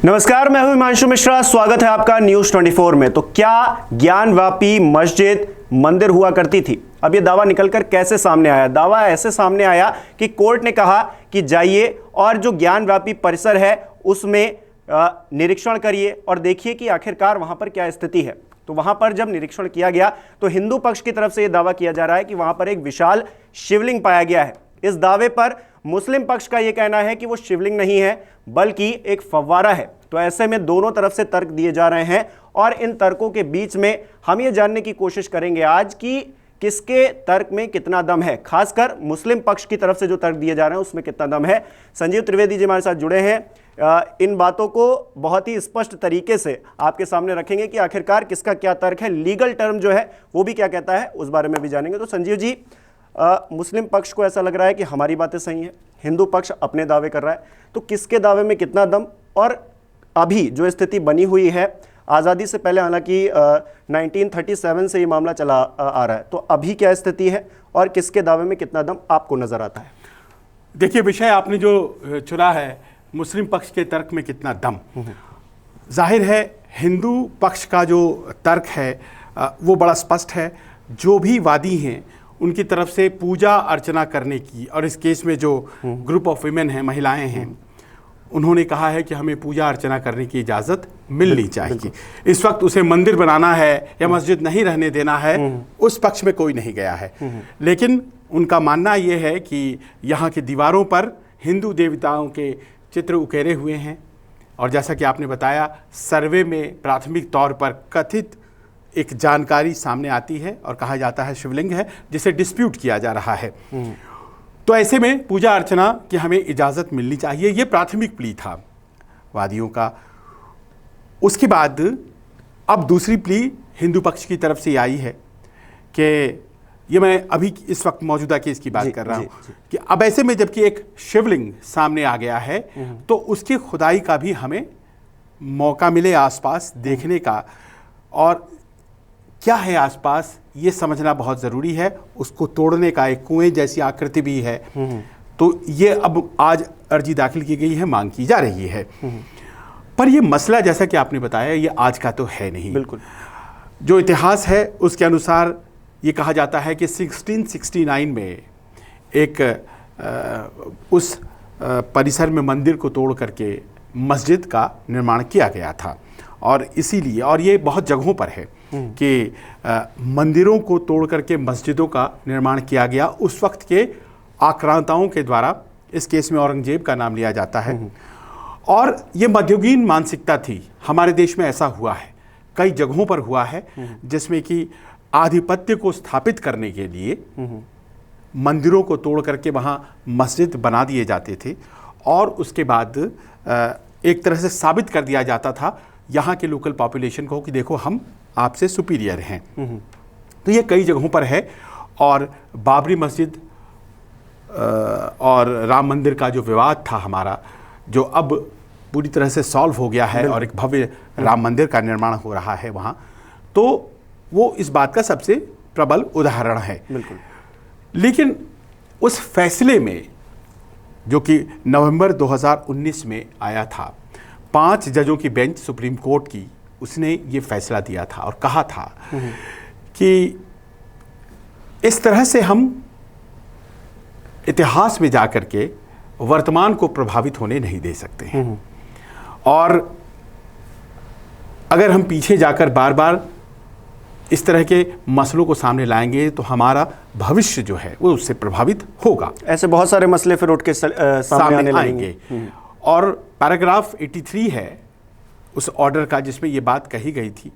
नमस्कार, मैं हूं हिमांशु मिश्रा। स्वागत है आपका न्यूज 24 में। तो क्या ज्ञानवापी मस्जिद मंदिर हुआ करती थी? अब ये दावा निकलकर कैसे सामने आया? दावा ऐसे सामने आया कि कोर्ट ने कहा कि जाइए और जो ज्ञानवापी परिसर है उसमें निरीक्षण करिए और देखिए कि आखिरकार वहां पर क्या स्थिति है। तो वहां पर जब निरीक्षण किया गया तो हिंदू पक्ष की तरफ से यह दावा किया जा रहा है कि वहां पर एक विशाल शिवलिंग पाया गया है। इस दावे पर मुस्लिम पक्ष का यह कहना है कि वो शिवलिंग नहीं है बल्कि एक फव्वारा है। तो ऐसे में दोनों तरफ से तर्क दिए जा रहे हैं और इन तर्कों के बीच में हम ये जानने की कोशिश करेंगे आज कि किसके तर्क में कितना दम है, खासकर मुस्लिम पक्ष की तरफ से जो तर्क दिए जा रहे हैं उसमें कितना दम है। संजीव त्रिवेदी जी हमारे साथ जुड़े हैं। इन बातों को बहुत ही स्पष्ट तरीके से आपके सामने रखेंगे कि आखिरकार किसका क्या तर्क है, लीगल टर्म जो है वो भी क्या कहता है, उस बारे में भी जानेंगे। तो संजीव जी, मुस्लिम पक्ष को ऐसा लग रहा है कि हमारी बातें सही हैं, हिंदू पक्ष अपने दावे कर रहा है, तो किसके दावे में कितना दम? और अभी जो स्थिति बनी हुई है आज़ादी से पहले, हालांकि 1937 से ये मामला चला आ रहा है, तो अभी क्या स्थिति है और किसके दावे में कितना दम आपको नजर आता है? देखिए, विषय आपने जो चुना है, मुस्लिम पक्ष के तर्क में कितना दम, जाहिर है हिंदू पक्ष का जो तर्क है वो बड़ा स्पष्ट है। जो भी वादी हैं उनकी तरफ से पूजा अर्चना करने की, और इस केस में जो ग्रुप ऑफ विमेन हैं, महिलाएं हैं, उन्होंने कहा है कि हमें पूजा अर्चना करने की इजाज़त मिलनी चाहिए। इस वक्त उसे मंदिर बनाना है या मस्जिद नहीं रहने देना है, उस पक्ष में कोई नहीं गया है। लेकिन उनका मानना यह है कि यहाँ की दीवारों पर हिंदू देवताओं के चित्र उकेरे हुए हैं, और जैसा कि आपने बताया, सर्वे में प्राथमिक तौर पर कथित एक जानकारी सामने आती है और कहा जाता है शिवलिंग है, जिसे डिस्प्यूट किया जा रहा है। तो ऐसे में पूजा अर्चना की हमें इजाज़त मिलनी चाहिए, ये प्राथमिक प्ली था वादियों का। उसके बाद अब दूसरी प्ली हिंदू पक्ष की तरफ से आई है कि ये मैं अभी इस वक्त मौजूदा केस की बात कर रहा हूँ कि अब ऐसे में जबकि एक शिवलिंग सामने आ गया है तो उसकी खुदाई का भी हमें मौका मिले आसपास देखने का, और क्या है आसपास ये समझना बहुत ज़रूरी है। उसको तोड़ने का एक कुएं जैसी आकृति भी है। तो ये अब आज अर्जी दाखिल की गई है, मांग की जा रही है। पर ये मसला, जैसा कि आपने बताया, ये आज का तो है नहीं। बिल्कुल। जो इतिहास है उसके अनुसार ये कहा जाता है कि 1669 में एक उस परिसर में मंदिर को तोड़ करके मस्जिद का निर्माण किया गया था, और इसीलिए, और ये बहुत जगहों पर है कि मंदिरों को तोड़ करके मस्जिदों का निर्माण किया गया उस वक्त के आक्रांताओं के द्वारा। इस केस में औरंगजेब का नाम लिया जाता है, और ये मध्ययुगीन मानसिकता थी। हमारे देश में ऐसा हुआ है, कई जगहों पर हुआ है, जिसमें कि आधिपत्य को स्थापित करने के लिए मंदिरों को तोड़ करके वहाँ मस्जिद बना दिए जाते थे, और उसके बाद एक तरह से साबित कर दिया जाता था यहाँ के लोकल पॉपुलेशन को कि देखो हम आपसे सुपीरियर हैं। तो ये कई जगहों पर है, और बाबरी मस्जिद और राम मंदिर का जो विवाद था हमारा, जो अब पूरी तरह से सॉल्व हो गया है और एक भव्य राम मंदिर का निर्माण हो रहा है वहाँ, तो वो इस बात का सबसे प्रबल उदाहरण है। बिल्कुल। लेकिन उस फैसले में, जो कि नवंबर 2019 में आया था, 5 जजों की बेंच सुप्रीम कोर्ट की, उसने ये फैसला दिया था और कहा था कि इस तरह से हम इतिहास में जाकर के वर्तमान को प्रभावित होने नहीं दे सकते हैं, और अगर हम पीछे जाकर बार बार इस तरह के मसलों को सामने लाएंगे तो हमारा भविष्य जो है वो उससे प्रभावित होगा। ऐसे बहुत सारे मसले फिर उठ के सामने आने आएंगे। और पैराग्राफ 83 है उस ऑर्डर का, जिसमें ये बात कही गई थी,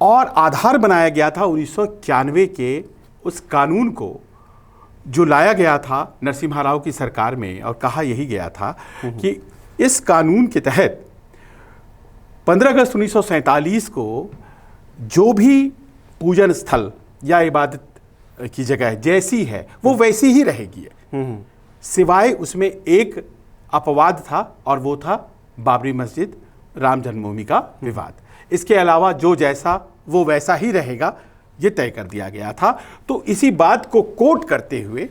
और आधार बनाया गया था 1991 के उस कानून को जो लाया गया था नरसिम्हा राव की सरकार में, और कहा यही गया था कि इस कानून के तहत 15 अगस्त 1947 को जो भी पूजन स्थल या इबादत की जगह जैसी है वो वैसी ही रहेगी, सिवाय उसमें एक अपवाद था, और वो था बाबरी मस्जिद राम जन्मभूमि का विवाद। इसके अलावा जो जैसा वो वैसा ही रहेगा, ये तय कर दिया गया था। तो इसी बात को कोट करते हुए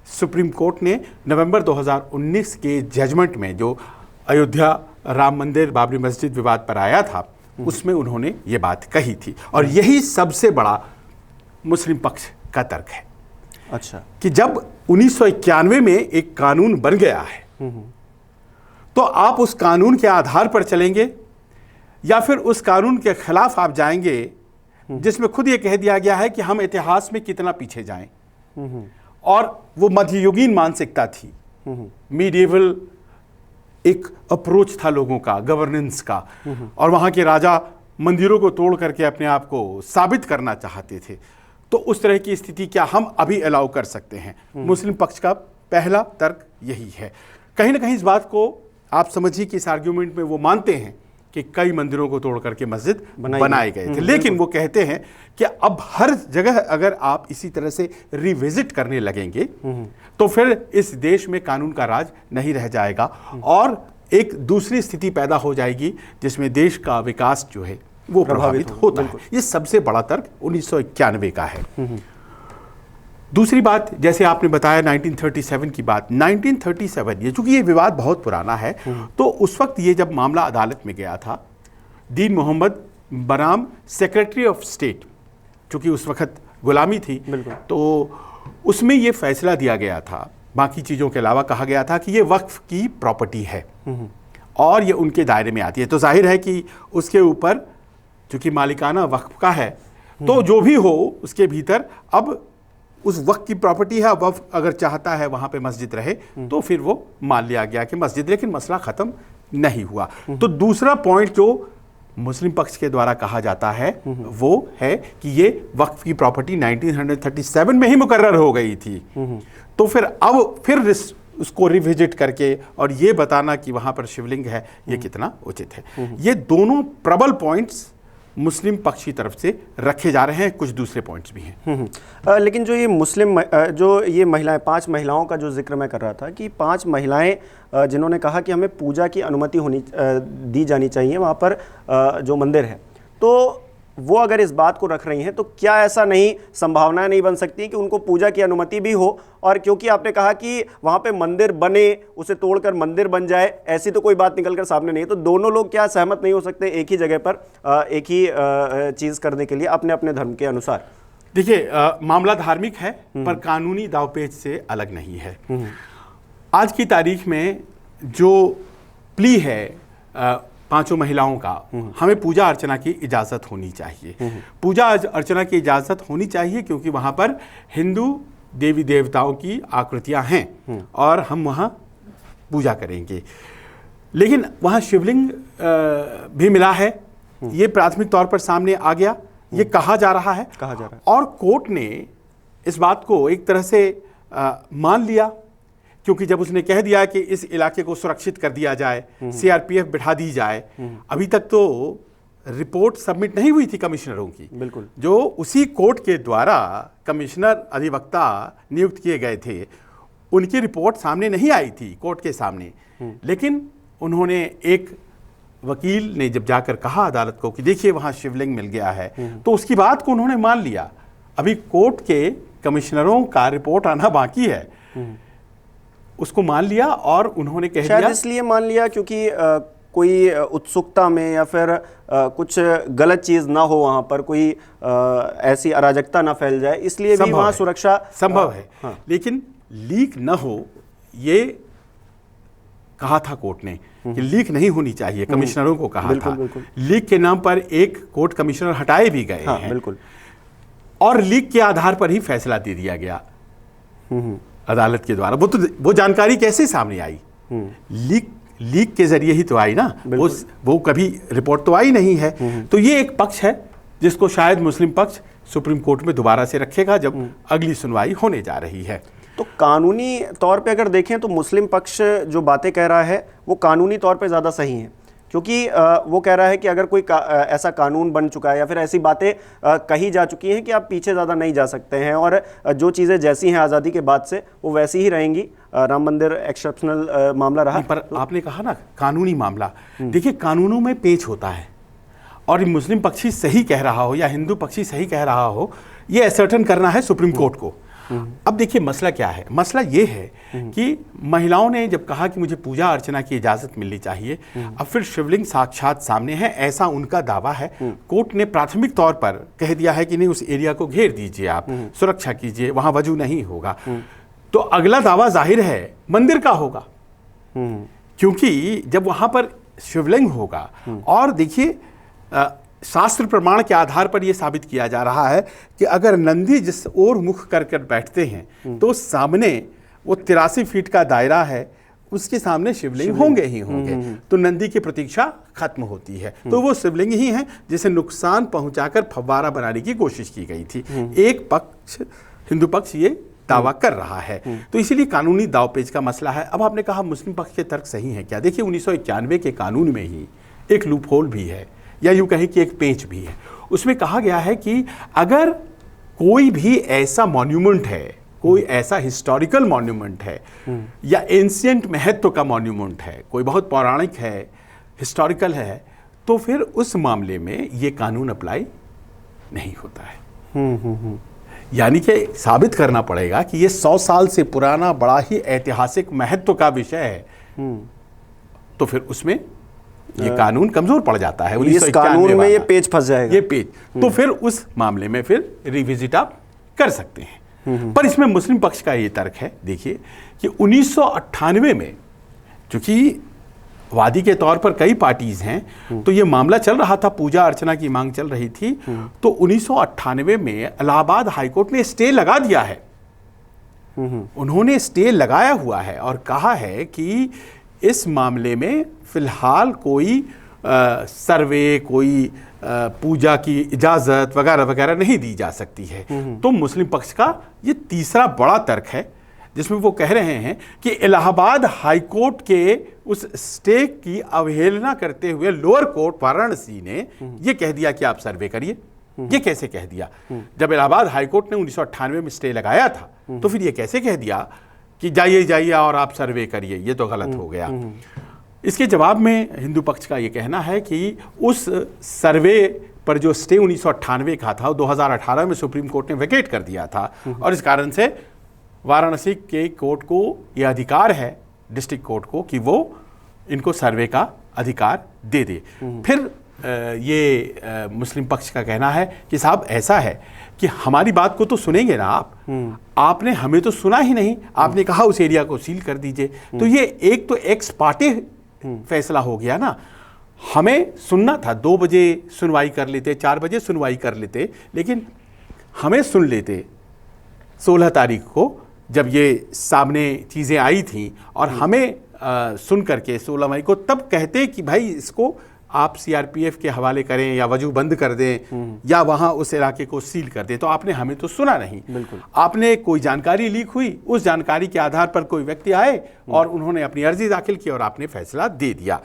सुप्रीम कोर्ट ने नवंबर 2019 के जजमेंट में, जो अयोध्या राम मंदिर बाबरी मस्जिद विवाद पर आया था, उसमें उन्होंने ये बात कही थी। और यही सबसे बड़ा मुस्लिम पक्ष का तर्क है। अच्छा, कि जब 1991 में एक कानून बन गया है तो आप उस कानून के आधार पर चलेंगे या फिर उस कानून के खिलाफ आप जाएंगे जिसमें खुद ये कह दिया गया है कि हम इतिहास में कितना पीछे जाएं। और वो मध्ययुगीन मानसिकता थी, मीडिएवल एक अप्रोच था लोगों का, गवर्नेंस का, और वहां के राजा मंदिरों को तोड़ करके अपने आप को साबित करना चाहते थे। तो उस तरह की स्थिति क्या हम अभी अलाउ कर सकते हैं? मुस्लिम पक्ष का पहला तर्क यही है। कहीं ना कहीं इस बात को आप समझिए कि इस आर्ग्यूमेंट में वो मानते हैं कि कई मंदिरों को तोड़ करके मस्जिद बनाए गए थे, लेकिन वो कहते हैं कि अब हर जगह अगर आप इसी तरह से रिविजिट करने लगेंगे तो फिर इस देश में कानून का राज नहीं रह जाएगा और एक दूसरी स्थिति पैदा हो जाएगी जिसमें देश का विकास जो है वो प्रभावित होता है। ये सबसे बड़ा तर्क 1991 का है। दूसरी बात, जैसे आपने बताया 1937 की बात, 1937 ये चूंकि ये विवाद बहुत पुराना है, तो उस वक्त ये जब मामला अदालत में गया था, दीन मोहम्मद बनाम सेक्रेटरी ऑफ स्टेट, चूंकि उस वक्त गुलामी थी, तो उसमें ये फैसला दिया गया था, बाकी चीज़ों के अलावा कहा गया था कि ये वक्फ की प्रॉपर्टी है और ये उनके दायरे में आती है। तो जाहिर है कि उसके ऊपर चूंकि मालिकाना वक्फ का है, तो जो भी हो उसके भीतर अब उस वक्त की प्रॉपर्टी है। वक्फ अगर चाहता है वहां पे मस्जिद रहे तो फिर वो मान लिया गया कि मस्जिद, लेकिन मसला खत्म नहीं हुआ। तो दूसरा पॉइंट जो मुस्लिम पक्ष के द्वारा कहा जाता है वो है कि ये वक्फ की प्रॉपर्टी 1937 में ही मुकर्रर हो गई थी, तो फिर अब फिर उसको रिविजिट करके और ये बताना कि वहां पर शिवलिंग है, ये कितना उचित है। ये दोनों प्रबल पॉइंट्स मुस्लिम पक्ष की तरफ से रखे जा रहे हैं। कुछ दूसरे पॉइंट्स भी हैं। लेकिन जो ये मुस्लिम जो ये महिलाएं, 5 महिलाओं का जो जिक्र मैं कर रहा था कि 5 महिलाएं जिन्होंने कहा कि हमें पूजा की अनुमति दी जानी चाहिए वहाँ पर जो मंदिर है, तो वो अगर इस बात को रख रही हैं तो क्या ऐसा नहीं संभावनाएं नहीं बन सकती कि उनको पूजा की अनुमति भी हो? और क्योंकि आपने कहा कि वहाँ पे मंदिर बने, उसे तोड़कर मंदिर बन जाए, ऐसी तो कोई बात निकल कर सामने नहीं है, तो दोनों लोग क्या सहमत नहीं हो सकते एक ही जगह पर एक ही चीज़ करने के लिए अपने अपने धर्म के अनुसार? देखिए, मामला धार्मिक है पर कानूनी दावपेच से अलग नहीं है। आज की तारीख में जो प्ली है 5 महिलाओं का, हमें पूजा अर्चना की इजाज़त होनी चाहिए। पूजा अर्चना की इजाज़त होनी चाहिए क्योंकि वहाँ पर हिंदू देवी देवताओं की आकृतियाँ हैं और हम वहाँ पूजा करेंगे। लेकिन वहाँ शिवलिंग भी मिला है, ये प्राथमिक तौर पर सामने आ गया, ये कहा जा रहा है और कोर्ट ने इस बात को एक तरह से मान लिया, क्योंकि जब उसने कह दिया कि इस इलाके को सुरक्षित कर दिया जाए, सीआरपीएफ बिठा दी जाए। अभी तक तो रिपोर्ट सबमिट नहीं हुई थी कमिश्नरों की, बिल्कुल, जो उसी कोर्ट के द्वारा कमिश्नर अधिवक्ता नियुक्त किए गए थे, उनकी रिपोर्ट सामने नहीं आई थी कोर्ट के सामने। लेकिन उन्होंने, एक वकील ने जब जाकर कहा अदालत को कि देखिए वहाँ शिवलिंग मिल गया है, तो उसकी बात को उन्होंने मान लिया। अभी कोर्ट के कमिश्नरों का रिपोर्ट आना बाकी है, उसको मान लिया और उन्होंने कह दिया, शायद इसलिए मान लिया क्योंकि कोई उत्सुकता में या फिर कुछ गलत चीज़ ना हो, वहाँ पर कोई ऐसी अराजकता ना फैल जाए, इसलिए भी वहाँ सुरक्षा संभव है। हाँ। लेकिन लीक ना हो ये कहा था कोर्ट ने कि लीक नहीं होनी चाहिए, कमिश्नरों को कहा था। बिल्कुल। लीक के नाम पर एक कोर्ट कमिश्नर हटाए भी गए हैं। बिल्कुल। और लीक के आधार पर ही फैसला दे दिया गया अदालत के द्वारा। वो जानकारी कैसे सामने आई? लीक के जरिए ही तो आई ना, वो कभी रिपोर्ट तो आई नहीं है। तो ये एक पक्ष है जिसको शायद मुस्लिम पक्ष सुप्रीम कोर्ट में दोबारा से रखेगा जब अगली सुनवाई होने जा रही है। तो कानूनी तौर पे अगर देखें तो मुस्लिम पक्ष जो बातें कह रहा है वो कानूनी तौर पे ज़्यादा सही हैं, क्योंकि वो कह रहा है कि अगर कोई ऐसा कानून बन चुका है या फिर ऐसी बातें कही जा चुकी हैं कि आप पीछे ज़्यादा नहीं जा सकते हैं और जो चीज़ें जैसी हैं आज़ादी के बाद से वो वैसी ही रहेंगी। राम मंदिर एक्सेप्शनल मामला रहा, पर आपने कहा ना कानूनी मामला, देखिए कानूनों में पेच होता है और मुस्लिम पक्षी सही कह रहा हो या हिंदू पक्षी सही कह रहा हो, ये असर्टन करना है सुप्रीम कोर्ट को। अब देखिए मसला क्या है, मसला ये है कि महिलाओं ने जब कहा कि मुझे पूजा अर्चना की इजाजत मिलनी चाहिए, अब फिर शिवलिंग साक्षात सामने है ऐसा उनका दावा है। कोर्ट ने प्राथमिक तौर पर कह दिया है कि नहीं, उस एरिया को घेर दीजिए, आप सुरक्षा कीजिए, वहां वजू नहीं होगा। तो अगला दावा जाहिर है मंदिर का होगा, क्योंकि जब वहां पर शिवलिंग होगा, और देखिए शास्त्र प्रमाण के आधार पर यह साबित किया जा रहा है कि अगर नंदी जिस ओर मुख कर कर बैठते हैं तो सामने वो 83 फीट का दायरा है, उसके सामने शिवलिंग होंगे ही होंगे, तो नंदी की प्रतीक्षा खत्म होती है। तो वो शिवलिंग ही है जिसे नुकसान पहुंचाकर फव्वारा बनाने की कोशिश की गई थी। एक पक्ष, हिंदू पक्ष, ये दावा कर रहा है, तो इसीलिए कानूनी दावपेच का मसला है। अब आपने कहा मुस्लिम पक्ष के तर्क सही है क्या? देखिए 1991 के कानून में ही एक लूप होल भी है, या यूं कहें कि एक पेंच भी है। उसमें कहा गया है कि अगर कोई भी ऐसा मॉन्यूमेंट है, कोई ऐसा हिस्टोरिकल मॉन्यूमेंट है या एंशिएंट महत्व का मॉन्यूमेंट है, कोई बहुत पौराणिक है, हिस्टोरिकल है, तो फिर उस मामले में ये कानून अप्लाई नहीं होता है। यानी कि साबित करना पड़ेगा कि ये 100 साल से पुराना बड़ा ही ऐतिहासिक महत्व का विषय है, तो फिर उसमें ये कानून कमजोर पड़ जाता है। इस कानून में ये पेच फंस जाएगा, ये पेच, तो फिर उस मामले में फिर रिविजिट आप कर सकते हैं। पर इसमें मुस्लिम पक्ष का ये तर्क है, देखिए कि 1998 में, चूंकि वादी के तौर पर कई पार्टीज हैं, तो ये मामला चल रहा था, पूजा अर्चना की मांग चल रही थी, तो 1998 में इलाहाबाद हाईकोर्ट ने स्टे लगा दिया है। उन्होंने स्टे लगाया हुआ है और कहा है कि इस मामले में फिलहाल कोई सर्वे, कोई पूजा की इजाजत वगैरह वगैरह नहीं दी जा सकती है। तो मुस्लिम पक्ष का ये तीसरा बड़ा तर्क है, जिसमें वो कह रहे हैं कि इलाहाबाद हाईकोर्ट के उस स्टे की अवहेलना करते हुए लोअर कोर्ट वाराणसी ने ये कह दिया कि आप सर्वे करिए। ये कैसे कह दिया? जब इलाहाबाद हाईकोर्ट ने 1998 में स्टे लगाया था, तो फिर ये कैसे कह दिया कि जाइए जाइए और आप सर्वे करिए? ये तो गलत हो गया। इसके जवाब में हिंदू पक्ष का ये कहना है कि उस सर्वे पर जो स्टे 1998 का था, 2018 में सुप्रीम कोर्ट ने वेकेट कर दिया था, और इस कारण से वाराणसी के कोर्ट को यह अधिकार है, डिस्ट्रिक्ट कोर्ट को, कि वो इनको सर्वे का अधिकार दे दे। फिर ये मुस्लिम पक्ष का कहना है कि साहब ऐसा है कि हमारी बात को तो सुनेंगे ना आप, आपने हमें तो सुना ही नहीं, आपने कहा उस एरिया को सील कर दीजिए। तो ये एक तो एक्स पार्टी फैसला हो गया ना, हमें सुनना था, 2 बजे सुनवाई कर लेते, 4 बजे सुनवाई कर लेते, लेकिन हमें सुन लेते 16 तारीख को, जब ये सामने चीज़ें आई थी, और हमें सुन करके 16 मई को तब कहते कि भाई इसको आप सीआरपीएफ के हवाले करें या वजू बंद कर दें या वहां उस इलाके को सील कर दें। तो आपने हमें तो सुना नहीं। बिल्कुल। आपने कोई जानकारी लीक हुई, उस जानकारी के आधार पर कोई व्यक्ति आए और उन्होंने अपनी अर्जी दाखिल की और आपने फैसला दे दिया।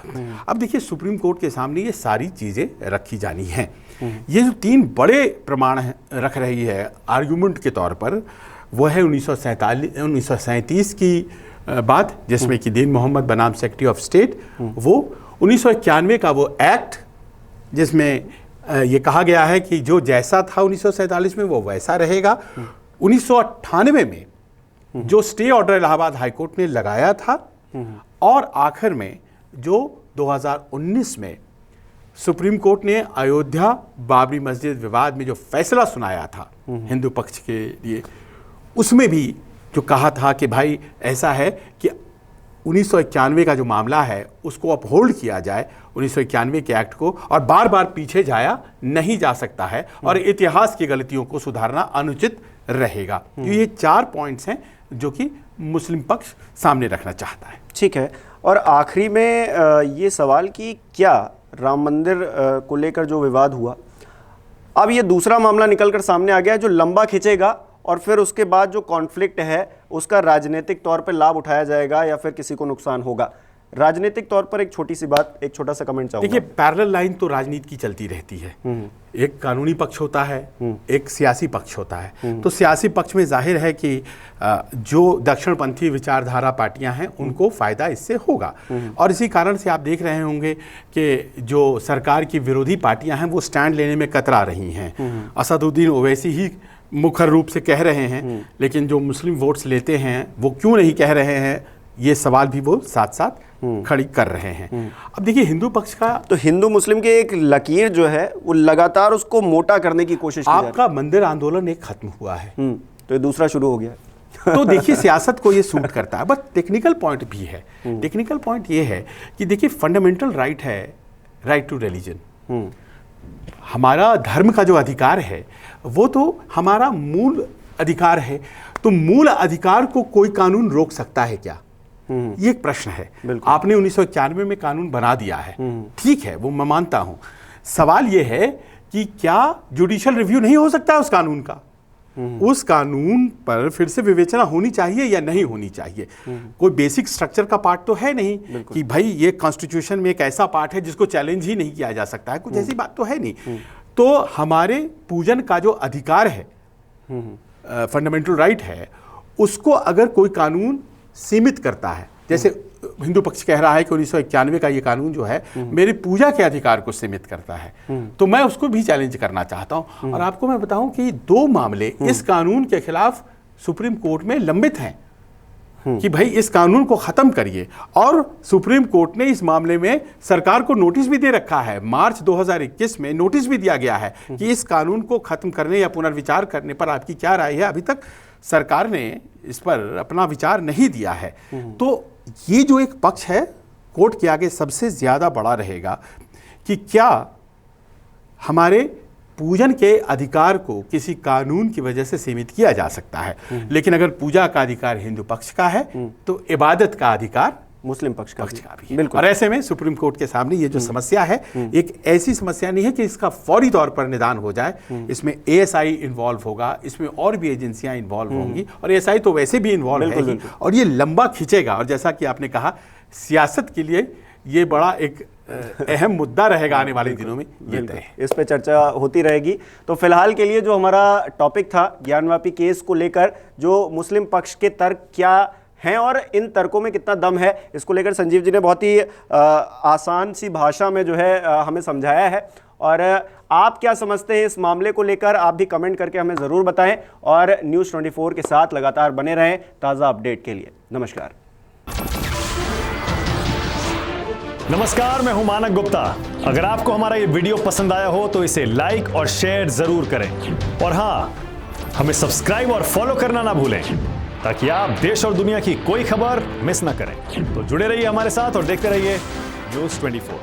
अब देखिए सुप्रीम कोर्ट के सामने ये सारी चीज़ें रखी जानी हैं। ये जो 3 बड़े प्रमाण रख रही है आर्गूमेंट के तौर पर, वो है 1937 की बात, जिसमें कि दीन मोहम्मद बनाम सेक्रेटरी ऑफ स्टेट, वो 1991 का वो एक्ट जिसमें ये कहा गया है कि जो जैसा था 1947 में वो वैसा रहेगा। 1998 में जो स्टे ऑर्डर इलाहाबाद हाईकोर्ट ने लगाया था, और आखिर में जो 2019 में सुप्रीम कोर्ट ने अयोध्या बाबरी मस्जिद विवाद में जो फैसला सुनाया था हिंदू पक्ष के लिए, उसमें भी जो कहा था कि भाई ऐसा है कि 1991 का जो मामला है उसको अपहोल्ड किया जाए, 1991 के एक्ट को, और बार बार पीछे जाया नहीं जा सकता है, और इतिहास की गलतियों को सुधारना अनुचित रहेगा। तो ये 4 पॉइंट्स हैं जो कि मुस्लिम पक्ष सामने रखना चाहता है। ठीक है, और आखिरी में ये सवाल कि क्या राम मंदिर को लेकर जो विवाद हुआ, अब ये दूसरा मामला निकलकर सामने आ गया जो लंबा खिंचेगा, और फिर उसके बाद जो कॉन्फ्लिक्ट है उसका राजनीतिक तौर पर लाभ उठाया जाएगा या फिर किसी को नुकसान होगा? राजनीतिक तौर पर एक छोटी सी बात, एक छोटा सा कमेंट चाहूंगा। देखिए पैरेलल लाइन तो राजनीति की चलती रहती है। एक कानूनी पक्ष होता है, एक सियासी पक्ष होता है। तो सियासी पक्ष में जाहिर है कि जो दक्षिणपंथी विचारधारा पार्टियां हैं उनको फायदा इससे होगा, और इसी कारण से आप देख रहे होंगे कि जो सरकार की विरोधी पार्टियां हैं वो स्टैंड लेने में कतरा रही हैं। असदुद्दीन ओवैसी ही मुखर रूप से कह रहे हैं, लेकिन जो मुस्लिम वोट्स लेते हैं वो क्यों नहीं कह रहे हैं, ये सवाल भी वो साथ साथ खड़ी कर रहे हैं। अब देखिए हिंदू पक्ष का, तो हिंदू मुस्लिम की एक लकीर जो है वो लगातार उसको मोटा करने की कोशिश की जा रही आपका मंदिर आंदोलन एक खत्म हुआ है, है। तो ये दूसरा शुरू हो गया। तो देखिए सियासत को ये सूट करता है, बट टेक्निकल पॉइंट भी है। टेक्निकल पॉइंट ये है कि देखिए फंडामेंटल राइट है, राइट टू रिलीजन। हमारा धर्म का जो अधिकार है वो तो हमारा मूल अधिकार है। तो मूल अधिकार को कोई कानून रोक सकता है क्या, ये एक प्रश्न है। आपने 1991 में कानून बना दिया है, ठीक है, वो मैं मानता हूं। सवाल ये है कि क्या जुडिशियल रिव्यू नहीं हो सकता है उस कानून का? उस कानून पर फिर से विवेचना होनी चाहिए या नहीं होनी चाहिए? कोई बेसिक स्ट्रक्चर का पार्ट तो है नहीं कि भाई ये कॉन्स्टिट्यूशन में एक ऐसा पार्ट है जिसको चैलेंज ही नहीं किया जा सकता है, कुछ ऐसी बात तो है नहीं। तो हमारे पूजन का जो अधिकार है, फंडामेंटल राइट है, उसको अगर कोई कानून सीमित करता है, जैसे हिंदू पक्ष कह रहा है कि 1991 का ये कानून जो है मेरी पूजा के अधिकार को सीमित करता है, तो मैं उसको भी चैलेंज करना चाहता हूं। और आपको मैं बताऊं कि 2 मामले इस कानून के खिलाफ सुप्रीम कोर्ट में लंबित हैं कि भाई इस कानून को खत्म करिए। और सुप्रीम कोर्ट ने इस मामले में सरकार को नोटिस भी दे रखा है। मार्च 2021 में नोटिस भी दिया गया है कि इस कानून को खत्म करने या पुनर्विचार करने पर आपकी क्या राय है। अभी तक सरकार ने इस पर अपना विचार नहीं दिया है। तो ये जो एक पक्ष है कोर्ट के आगे सबसे ज्यादा बड़ा रहेगा कि क्या हमारे पूजन के अधिकार को किसी कानून की वजह से सीमित किया जा सकता है। लेकिन अगर पूजा का अधिकार हिंदू पक्ष का है तो इबादत का अधिकार मुस्लिम पक्ष का भी है। और ऐसे में सुप्रीम कोर्ट के सामने ये जो समस्या है एक ऐसी समस्या नहीं है कि इसका फौरी तौर पर निदान हो जाए। इसमें एएसआई इन्वॉल्व होगा, इसमें और भी एजेंसियां इन्वॉल्व होंगी, और एएसआई तो वैसे भी इन्वॉल्व है और ये लंबा खींचेगा। और जैसा कि आपने कहा, सियासत के लिए ये बड़ा एक अहम मुद्दा रहेगा आने वाले दिनों में, ये तय है। इस पे चर्चा होती रहेगी। तो फिलहाल के लिए जो हमारा टॉपिक था ज्ञानवापी केस को लेकर, जो मुस्लिम पक्ष के तर्क क्या हैं और इन तर्कों में कितना दम है, इसको लेकर संजीव जी ने बहुत ही आसान सी भाषा में जो है हमें समझाया है। और आप क्या समझते हैं इस मामले को लेकर, आप भी कमेंट करके हमें ज़रूर बताएं। और न्यूज़ 24 के साथ लगातार बने रहें ताज़ा अपडेट के लिए। नमस्कार। नमस्कार, मैं हूं मानक गुप्ता। अगर आपको हमारा ये वीडियो पसंद आया हो तो इसे लाइक और शेयर जरूर करें। और हां, हमें सब्सक्राइब और फॉलो करना ना भूलें ताकि आप देश और दुनिया की कोई खबर मिस ना करें। तो जुड़े रहिए हमारे साथ और देखते रहिए न्यूज़ 24।